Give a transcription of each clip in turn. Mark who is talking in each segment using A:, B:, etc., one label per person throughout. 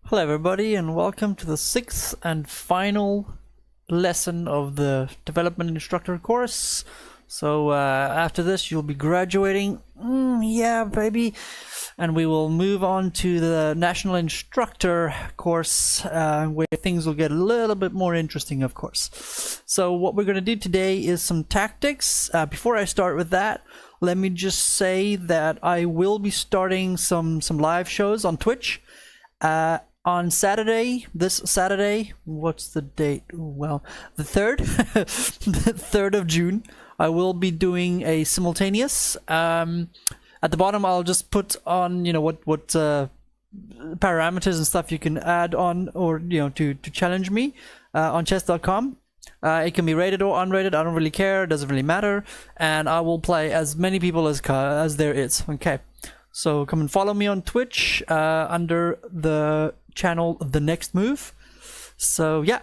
A: Hello everybody and welcome to the sixth and final lesson of the Development Instructor course. So after this you'll be graduating, yeah baby, and we will move on to the National Instructor course where things will get a little bit more interesting, of course. So what we're going to do today is some tactics. Before I start with that, let me just say that I will be starting some live shows on Twitch. On Saturday, this Saturday, what's the date? Well, the 3rd, the 3rd of June, I will be doing a simultaneous. At the bottom, I'll just put on, what parameters and stuff you can add on, or, to challenge me on chess.com. It can be rated or unrated, I don't really care, it doesn't really matter. And I will play as many people as there is, okay? So come and follow me on Twitch under the channel The Next Move. So yeah.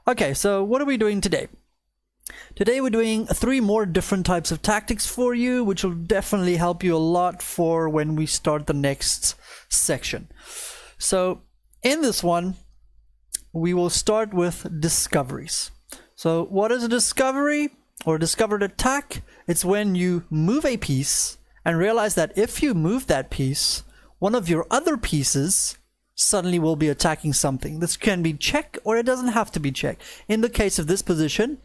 A: Okay, so what are we doing today? Today we're doing 3 more different types of tactics for you, which will definitely help you a lot for when we start the next section. So in this one, we will start with discoveries. So what is a discovery or discovered attack? It's when you move a piece and realize that if you move that piece, one of your other pieces suddenly will be attacking something. This can be check, or it doesn't have to be check. In the case of this position,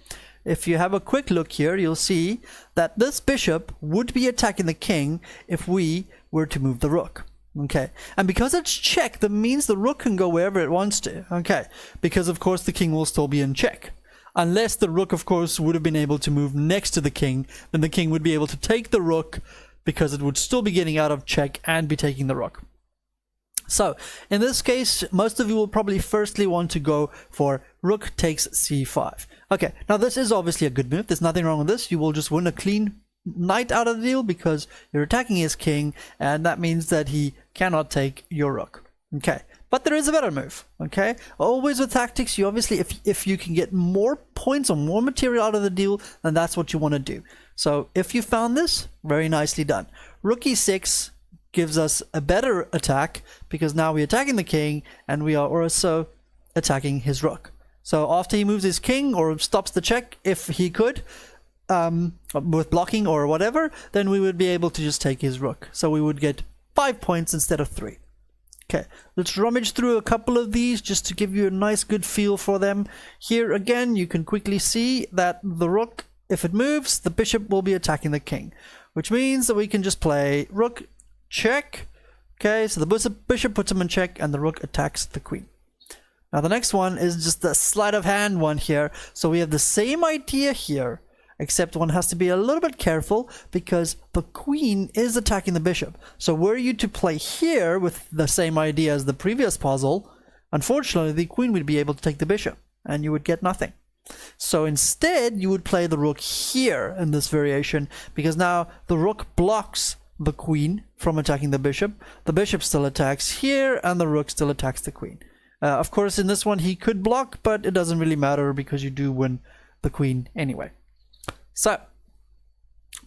A: if you have a quick look here, you'll see that this bishop would be attacking the king if we were to move the rook. Okay, and because it's check, that means the rook can go wherever it wants to. Okay, because of course the king will still be in check. Unless the rook, of course, would have been able to move next to the king, then the king would be able to take the rook, because it would still be getting out of check and be taking the rook. So in this case, most of you will probably firstly want to go for rook takes c5. Okay, now this is obviously a good move. There's nothing wrong with this. You will just win a clean knight out of the deal because you're attacking his king, and that means that he cannot take your rook. Okay, but there is a better move. Okay, always with tactics, you obviously, if you can get more points or more material out of the deal, then that's what you want to do. So if you found this, very nicely done. Rook e6 gives us a better attack because now we're attacking the king and we are also attacking his rook. So after he moves his king or stops the check, if he could, with blocking or whatever, then we would be able to just take his rook. So we would get 5 points instead of 3. Okay, let's rummage through a couple of these just to give you a nice good feel for them. Here again, you can quickly see that the rook, if it moves, the bishop will be attacking the king, which means that we can just play rook check. Okay, so the bishop puts him in check and the rook attacks the queen. Now the next one is just the sleight of hand one here. So we have the same idea here, except one has to be a little bit careful because the queen is attacking the bishop. So were you to play here with the same idea as the previous puzzle, unfortunately the queen would be able to take the bishop and you would get nothing. So instead you would play the rook here in this variation, because now the rook blocks the queen from attacking the bishop still attacks here, and the rook still attacks the queen. Of course in this one he could block, but it doesn't really matter because you do win the queen anyway. So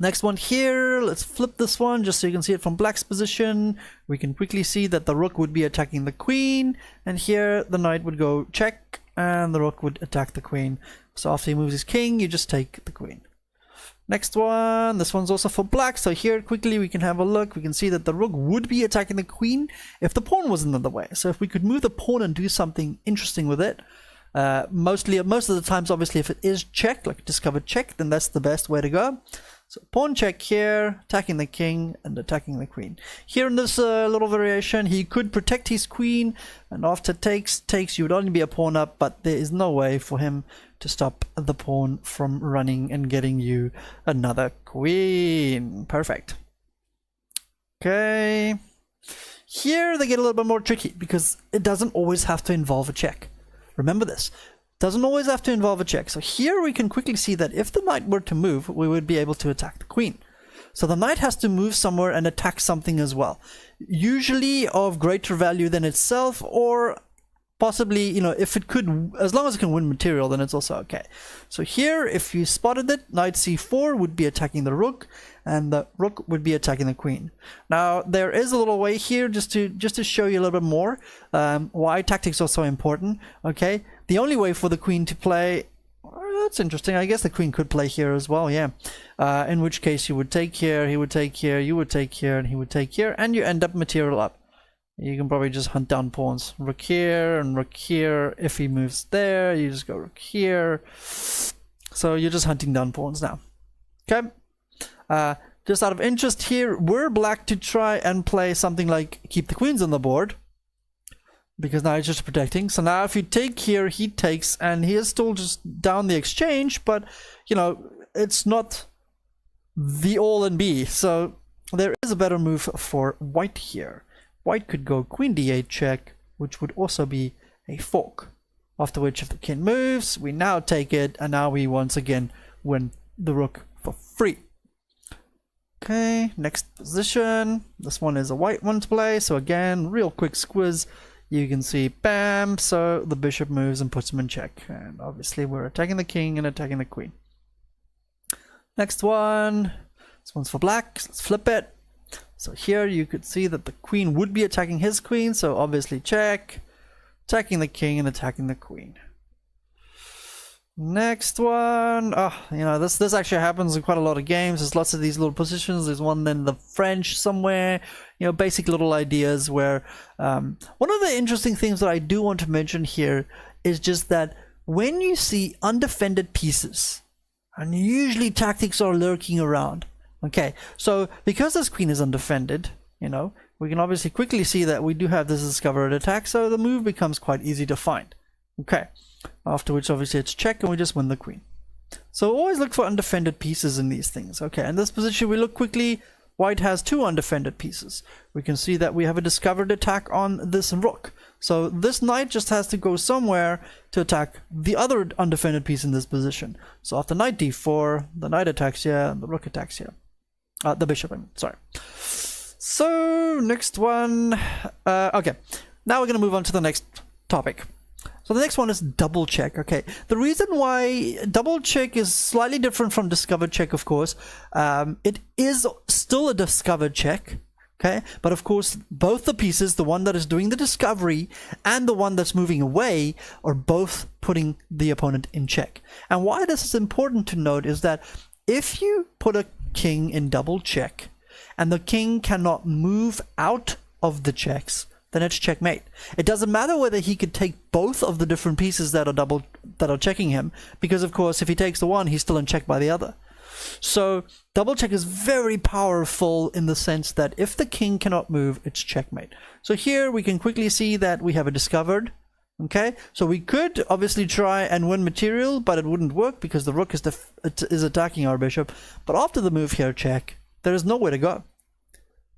A: next one here, let's flip this one just so you can see it from black's position. We can quickly see that the rook would be attacking the queen, and here the knight would go check and the rook would attack the queen. So after he moves his king, you just take the queen. Next one, this one's also for black. So here quickly we can have a look. We can see that the rook would be attacking the queen if the pawn wasn't in the way. So if we could move the pawn and do something interesting with it, most of the times obviously if it is check, like discovered check, then that's the best way to go. So pawn check here, attacking the king and attacking the queen. Here in this little variation, he could protect his queen, and after takes, you would only be a pawn up, but there is no way for him to stop the pawn from running and getting you another queen. Perfect. Okay. Here they get a little bit more tricky because it doesn't always have to involve a check. Remember this. Doesn't always have to involve a check. So here we can quickly see that if the knight were to move, we would be able to attack the queen. So the knight has to move somewhere and attack something as well. Usually of greater value than itself, or possibly, you know, if it could, as long as it can win material, then it's also okay. So here, if you spotted it, knight c4 would be attacking the rook, and the rook would be attacking the queen. Now, there is a little way here just to show you a little bit more why tactics are so important. Okay, the only way for the queen to play, that's interesting. I guess the queen could play here as well, yeah. In which case, you would take here, he would take here, you would take here, and he would take here, and you end up material up. You can probably just hunt down pawns. Rook here and rook here. If he moves there, you just go rook here. So you're just hunting down pawns now. Okay. Just out of interest here, were black to try and play something like keep the queens on the board, because now he's just protecting. So now if you take here, he takes, and he is still just down the exchange, but you know, it's not the all and be. So there is a better move for white here. White could go queen d8 check, which would also be a fork. After which, if the king moves, we now take it, and now we once again win the rook for free. Okay, next position. This one is a white one to play, so again, real quick squiz. You can see, bam, so the bishop moves and puts him in check. And obviously we're attacking the king and attacking the queen. Next one. This one's for black, so let's flip it. So here you could see that the queen would be attacking his queen, so obviously check, attacking the king and attacking the queen. Next one, you know, this actually happens in quite a lot of games. There's lots of these little positions. There's one in the French somewhere, you know, basic little ideas where one of the interesting things that I do want to mention here is just that when you see undefended pieces, and usually tactics are lurking around. Okay, so because this queen is undefended, you know, we can obviously quickly see that we do have this discovered attack, so the move becomes quite easy to find. Okay, after which obviously it's check and we just win the queen. So always look for undefended pieces in these things. Okay, in this position we look quickly, white has two undefended pieces. We can see that we have a discovered attack on this rook. So this knight just has to go somewhere to attack the other undefended piece in this position. So after knight d4, the knight attacks here and the rook attacks here. The bishop, I mean, sorry. So, next one. Okay, now we're going to move on to the next topic. So the next one is double check. Okay, the reason why double check is slightly different from discovered check, of course, it is still a discovered check. Okay, but of course, both the pieces, the one that is doing the discovery and the one that's moving away, are both putting the opponent in check. And why this is important to note is that if you put a king in double check and the king cannot move out of the checks, then it's checkmate. It doesn't matter whether he could take both of the different pieces that are checking him, because of course if he takes the one, he's still in check by the other. So double check is very powerful in the sense that if the king cannot move, it's checkmate. So here we can quickly see that we have a discovered. Okay, so we could obviously try and win material, but it wouldn't work because the rook is attacking our bishop. But after the move here, check, there is nowhere to go.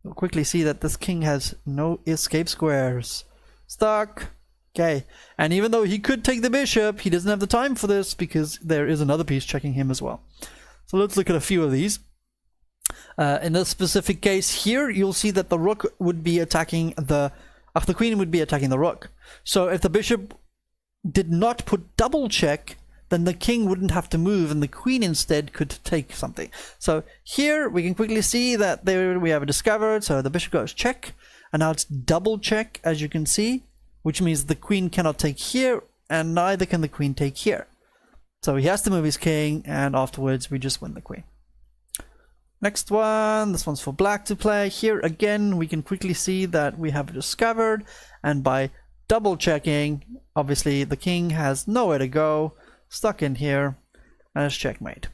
A: We'll quickly see that this king has no escape squares. Stuck. Okay, and even though he could take the bishop, he doesn't have the time for this because there is another piece checking him as well. So let's look at a few of these. In this specific case here, you'll see that the rook would be attacking the queen would be attacking the rook. So if the bishop did not put double check, then the king wouldn't have to move and the queen instead could take something. So here we can quickly see that there we have a discovered, so the bishop goes check, and now it's double check, as you can see, which means the queen cannot take here and neither can the queen take here. So he has to move his king, and afterwards we just win the queen. Next one, this one's for black to play. Here again, we can quickly see that we have discovered, and by double checking, obviously the king has nowhere to go, stuck in here, and it's checkmate.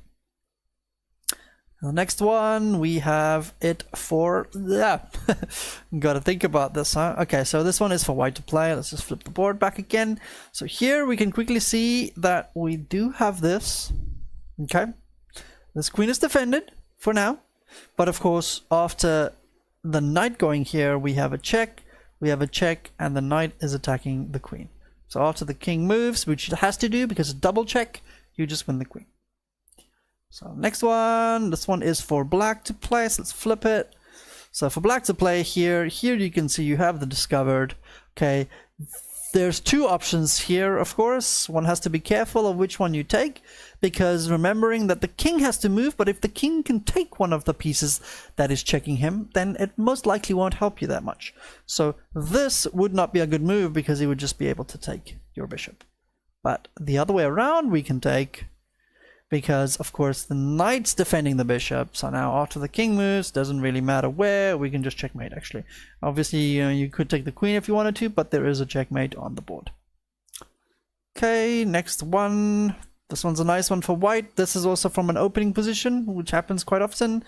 A: The next one, we have it for, gotta think about this, huh? Okay, so this one is for white to play. Let's just flip the board back again. So here we can quickly see that we do have this. Okay, this queen is defended for now, but of course after the knight going here, we have a check, and the knight is attacking the queen. So after the king moves, which it has to do because it's double check, you just win the queen. So next one, this one is for black to play, so let's flip it. So for black to play here you can see you have the discovered. Okay, There's two options here, of course. One has to be careful of which one you take, because remembering that the king has to move, but if the king can take one of the pieces that is checking him, then it most likely won't help you that much. So this would not be a good move, because he would just be able to take your bishop. But the other way around we can take, because of course the knight's defending the bishop, so now after the king moves, doesn't really matter where, we can just checkmate actually. Obviously you could take the queen if you wanted to, but there is a checkmate on the board. Okay, next one. This one's a nice one for white. This is also from an opening position, which happens quite often.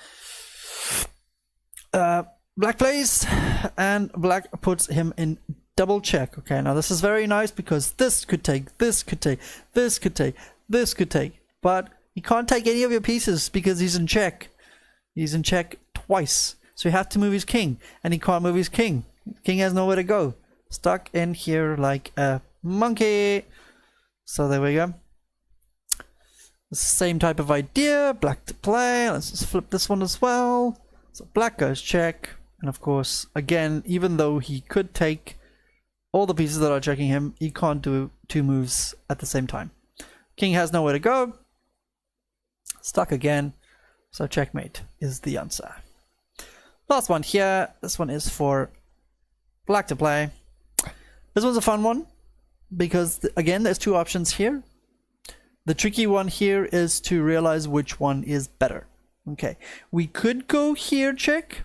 A: Black plays, and black puts him in double check. Okay, now this is very nice, because this could take, this could take, this could take, this could take, but he can't take any of your pieces because he's in check. He's in check twice. So you have to move his king, and he can't move his king. King has nowhere to go. Stuck in here like a monkey. So there we go. The same type of idea. Black to play. Let's just flip this one as well. So black goes check. And of course, again, even though he could take all the pieces that are checking him, he can't do two moves at the same time. King has nowhere to go. Stuck again. So checkmate is the answer. Last one here. This one is for black to play. This one's a fun one, because again, there's two options here. The tricky one here is to realize which one is better. Okay, we could go here, check.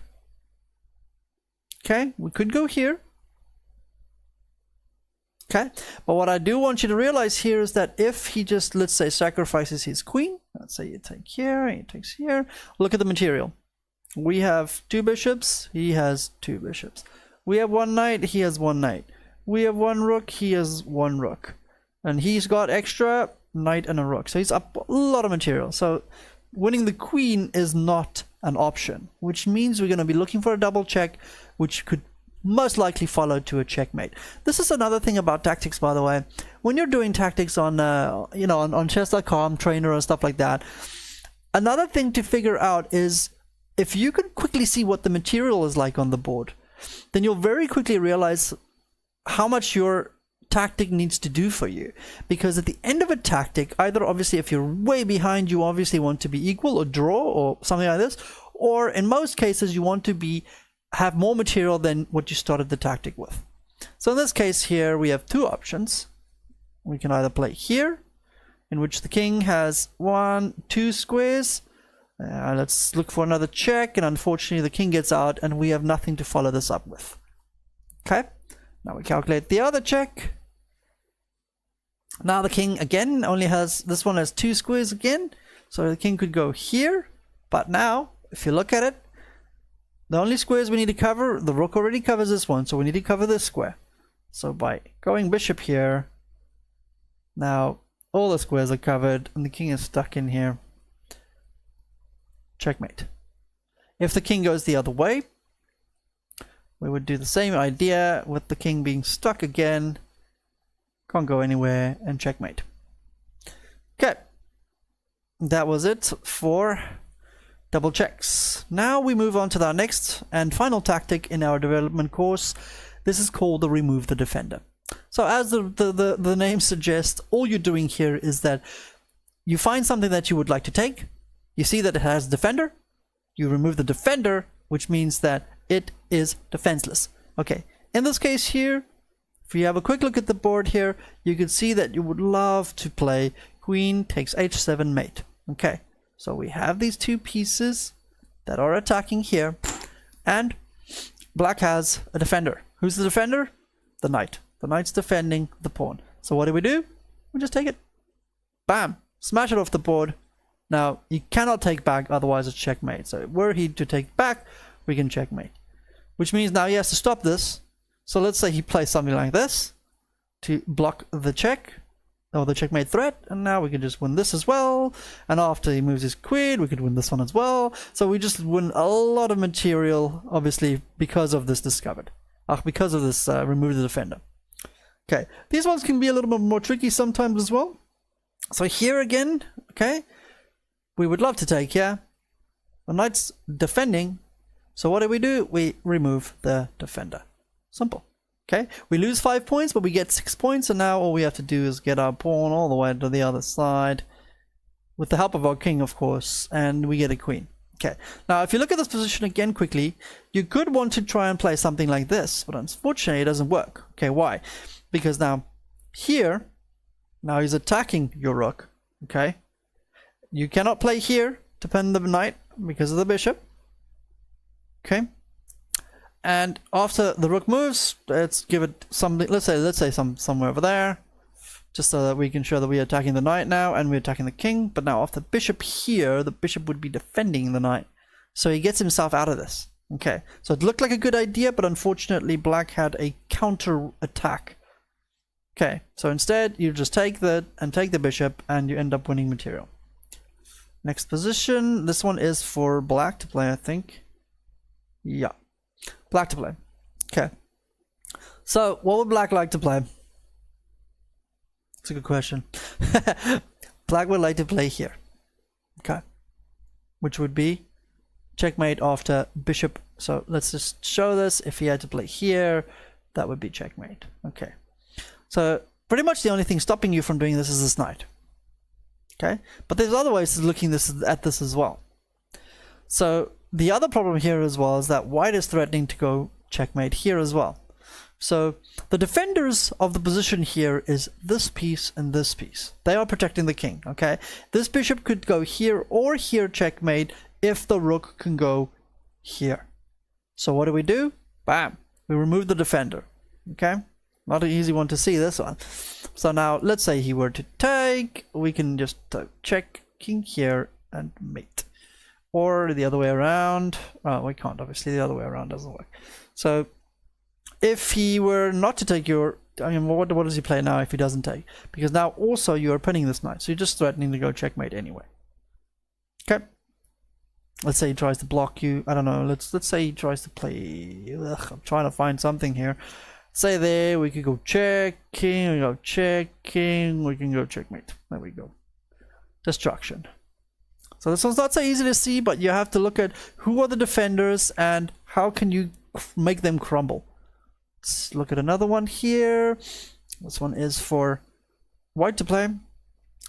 A: Okay, we could go here. Okay, but what I do want you to realize here is that if he just, let's say, sacrifices his queen, let's say you take here, he takes here, look at the material. We have two bishops, he has two bishops. We have one knight, he has one knight. We have one rook, he has one rook. And he's got extra knight and a rook, so he's up a lot of material. So winning the queen is not an option, which means we're going to be looking for a double check, which could most likely follow to a checkmate. This is another thing about tactics, by the way. When you're doing tactics on on chess.com, trainer and stuff like that, another thing to figure out is if you can quickly see what the material is like on the board, then you'll very quickly realize how much your tactic needs to do for you. Because at the end of a tactic, either obviously if you're way behind, you obviously want to be equal or draw or something like this, or in most cases you want to have more material than what you started the tactic with. So in this case here we have two options. We can either play here, in which the king has 1, 2 squares. Let's look for another check, and unfortunately the king gets out and we have nothing to follow this up with. Okay, now we calculate the other check. Now the king again only has, this one has 2 squares again, so the king could go here, but now if you look at it, the only squares we need to cover, the rook already covers this one, so we need to cover this square. So by going bishop here, now all the squares are covered and the king is stuck in here. Checkmate. If the king goes the other way, we would do the same idea with the king being stuck again. Can't go anywhere, and checkmate. Okay, that was it for double checks. Now we move on to our next and final tactic in our development course. This is called the remove the defender. So as the name suggests, all you're doing here is that you find something that you would like to take, you see that it has defender, you remove the defender, which means that it is defenseless. Okay, in this case here, if you have a quick look at the board here, you can see that you would love to play queen takes h7 mate. Okay, so we have these two pieces that are attacking here, and black has a defender. Who's the defender? The knight. The knight's defending the pawn. So what do? We just take it. Bam! Smash it off the board. Now, you cannot take back, otherwise it's checkmate. So were he to take back, we can checkmate. Which means now he has to stop this. So let's say he plays something like this to block the check, or the checkmate threat, and now we can just win this as well. And after he moves his queen, we could win this one as well. So we just win a lot of material, obviously, because of this discovered. Because of this remove the defender. Okay, these ones can be a little bit more tricky sometimes as well. So here again, okay, we would love to take here. The knight's defending. So what do? We remove the defender. Simple. Okay, we lose 5 points, but we get 6 points, and now all we have to do is get our pawn all the way to the other side, with the help of our king, of course, and we get a queen. Okay, now if you look at this position again quickly, you could want to try and play something like this, but unfortunately it doesn't work. Okay, why? Because now here, now he's attacking your rook. Okay, you cannot play here to pen the knight because of the bishop. Okay, and after the rook moves, let's give it something. Let's say somewhere over there, just so that we can show that we're attacking the knight now and we're attacking the king. But now after bishop here, the bishop would be defending the knight, so he gets himself out of this. Okay, so it looked like a good idea, but unfortunately black had a counter attack. Okay, so instead you just take that and take the bishop, and you end up winning material. Next position, this one is for black to play, I think. Yeah, black to play. Okay, so what would black like to play? It's a good question. Black would like to play here. Okay, which would be checkmate after bishop. So let's just show this. If he had to play here, that would be checkmate. Okay, so pretty much the only thing stopping you from doing this is this knight. Okay, but there's other ways of looking at this as well. So the other problem here as well is that white is threatening to go checkmate here as well. So the defenders of the position here is this piece and this piece. They are protecting the king. Okay, this bishop could go here or here checkmate if the rook can go here. So what do? Bam, we remove the defender. Okay, not an easy one to see, this one. So now let's say he were to take, we can just check king here and mate, or the other way around. Oh, we can't, obviously the other way around doesn't work. So if he were not to take your, I mean, what does he play now if he doesn't take? Because now also you are pinning this knight, so you're just threatening to go checkmate anyway. Okay, let's say he tries to block you. I don't know, let's say he tries to play, I'm trying to find something here. Say there, we could go check king, we go check king, we can go checkmate. There we go. Destruction. So this one's not so easy to see, but you have to look at who are the defenders and how can you make them crumble. Let's look at another one here. This one is for white to play.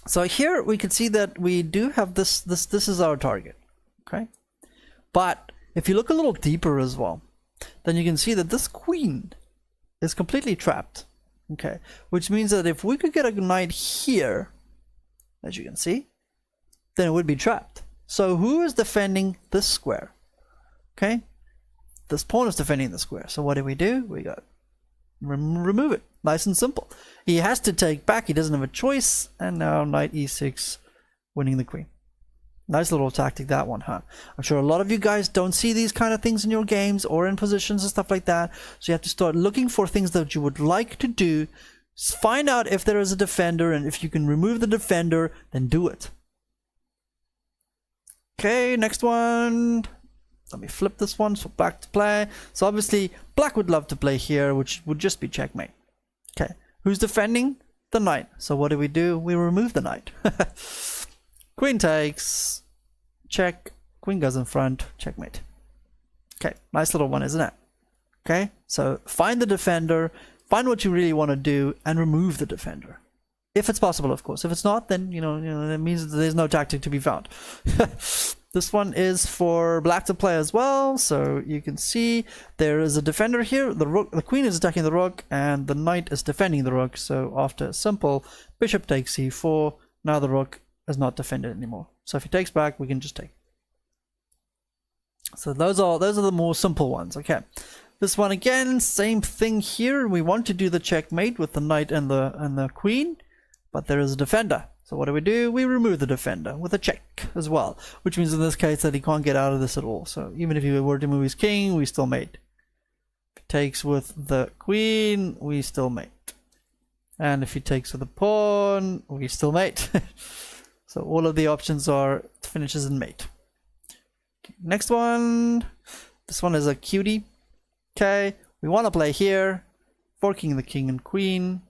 A: So here we can see that we do have this is our target. Okay, but if you look a little deeper as well, then you can see that this queen is completely trapped. Okay, which means that if we could get a knight here, as you can see, then it would be trapped. So who is defending this square? Okay, this pawn is defending the square. So what do? We got remove it. Nice and simple. He has to take back, he doesn't have a choice, and now knight e6, winning the queen. Nice little tactic, that one, huh? I'm sure a lot of you guys don't see these kind of things in your games or in positions and stuff like that. So you have to start looking for things that you would like to do. Find out if there is a defender, and if you can remove the defender, then do it. Okay, next one. Let me flip this one for black to play. So obviously black would love to play here, which would just be checkmate. Okay, who's defending? The knight. So what do? We remove the knight. Queen takes, check, queen goes in front, checkmate. Okay, nice little one, isn't it? Okay, so find the defender, find what you really want to do, and remove the defender. If it's possible, of course. If it's not, then you know that means that there's no tactic to be found. This one is for black to play as well. So you can see there is a defender here. The queen is attacking the rook, and the knight is defending the rook. So after simple bishop takes c4, now the rook is not defended anymore. So if he takes back, we can just take. So those are the more simple ones. Okay, this one again, same thing here. We want to do the checkmate with the knight and the queen, but there is a defender. So what do? We remove the defender with a check as well, which means in this case that he can't get out of this at all. So even if he were to move his king, we still mate. If he takes with the queen, we still mate. And if he takes with the pawn, we still mate. So all of the options are finishes in mate. Okay, next one. This one is a cutie. Okay, we want to play here, forking the king and queen.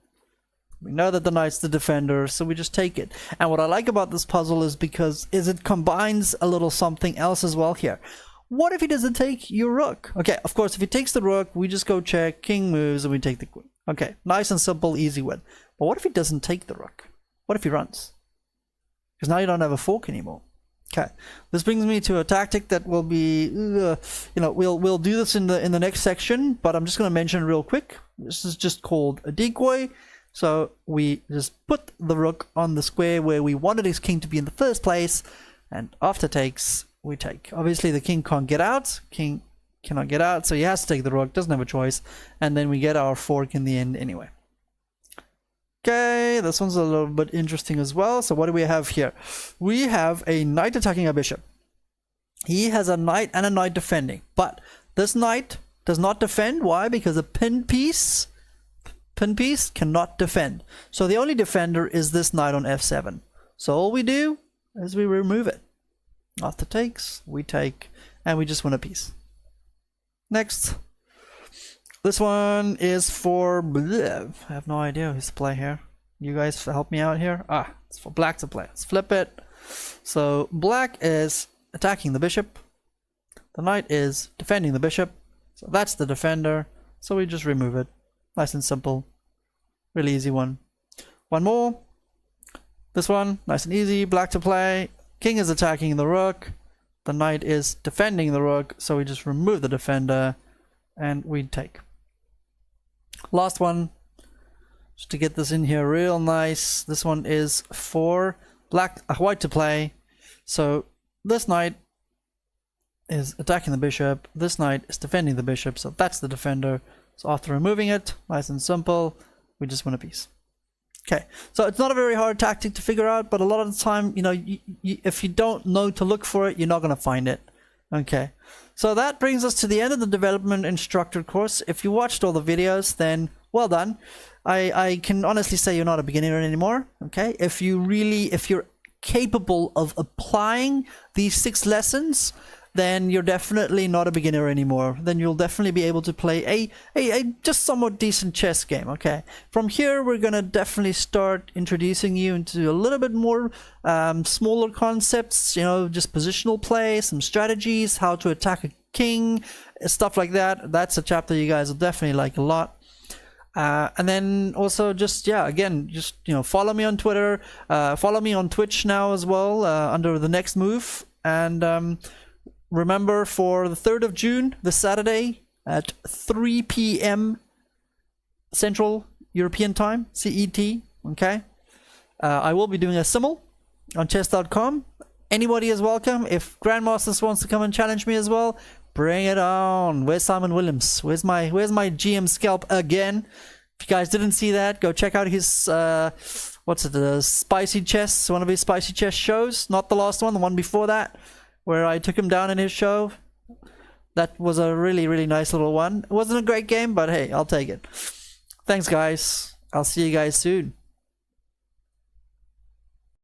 A: We know that the knight's the defender, so we just take it. And what I like about this puzzle is because it combines a little something else as well here. What if he doesn't take your rook? Okay, of course, if he takes the rook, we just go check, king moves, and we take the queen. Okay, nice and simple, easy win. But what if he doesn't take the rook? What if he runs? Because now you don't have a fork anymore. Okay, this brings me to a tactic that will be, we'll do this in the next section, but I'm just going to mention real quick. This is just called a decoy. So we just put the rook on the square where we wanted his king to be in the first place, and after takes, we take. Obviously, the king can't get out. King cannot get out, so he has to take the rook. Doesn't have a choice, and then we get our fork in the end anyway. Okay, this one's a little bit interesting as well. So what do we have here? We have a knight attacking a bishop. He has a knight and a knight defending, but this knight does not defend. Why? Because a pin piece cannot defend. So the only defender is this knight on f7. So all we do is we remove it. After takes, we take, and we just win a piece. Next. This one is for bleh. I have no idea who's to play here. You guys help me out here. It's for black to play. Let's flip it. So black is attacking the bishop. The knight is defending the bishop. So that's the defender. So we just remove it. Nice and simple. Really easy one. One more. This one, nice and easy. Black to play. King is attacking the rook. The knight is defending the rook. So we just remove the defender and we take. Last one, just to get this in here real nice. This one is for white to play. So this knight is attacking the bishop. This knight is defending the bishop. So that's the defender. So after removing it, nice and simple, we just win a piece. Okay, so it's not a very hard tactic to figure out, but a lot of the time, if you don't know to look for it, you're not going to find it. Okay, so that brings us to the end of the development instructor course. If you watched all the videos, then well done. I can honestly say you're not a beginner anymore. Okay, if you're capable of applying these 6 lessons, then you're definitely not a beginner anymore. Then you'll definitely be able to play a just somewhat decent chess game. Okay, from here we're gonna definitely start introducing you into a little bit more smaller concepts, just positional play, some strategies, how to attack a king, stuff like that. That's a chapter you guys will definitely like a lot. And then also just follow me on Twitter, follow me on Twitch now as well, under The Next Move. And remember, for the 3rd of June, this Saturday at 3 p.m. Central European Time, CET, okay? I will be doing a simul on chess.com. Anybody is welcome. If Grandmasters wants to come and challenge me as well, bring it on. Where's Simon Williams? Where's my GM scalp again? If you guys didn't see that, go check out his Spicy Chess, one of his Spicy Chess shows. Not the last one, the one before that, where I took him down in his show. That was a really, really nice little one. It wasn't a great game, but hey, I'll take it. Thanks, guys. I'll see you guys soon.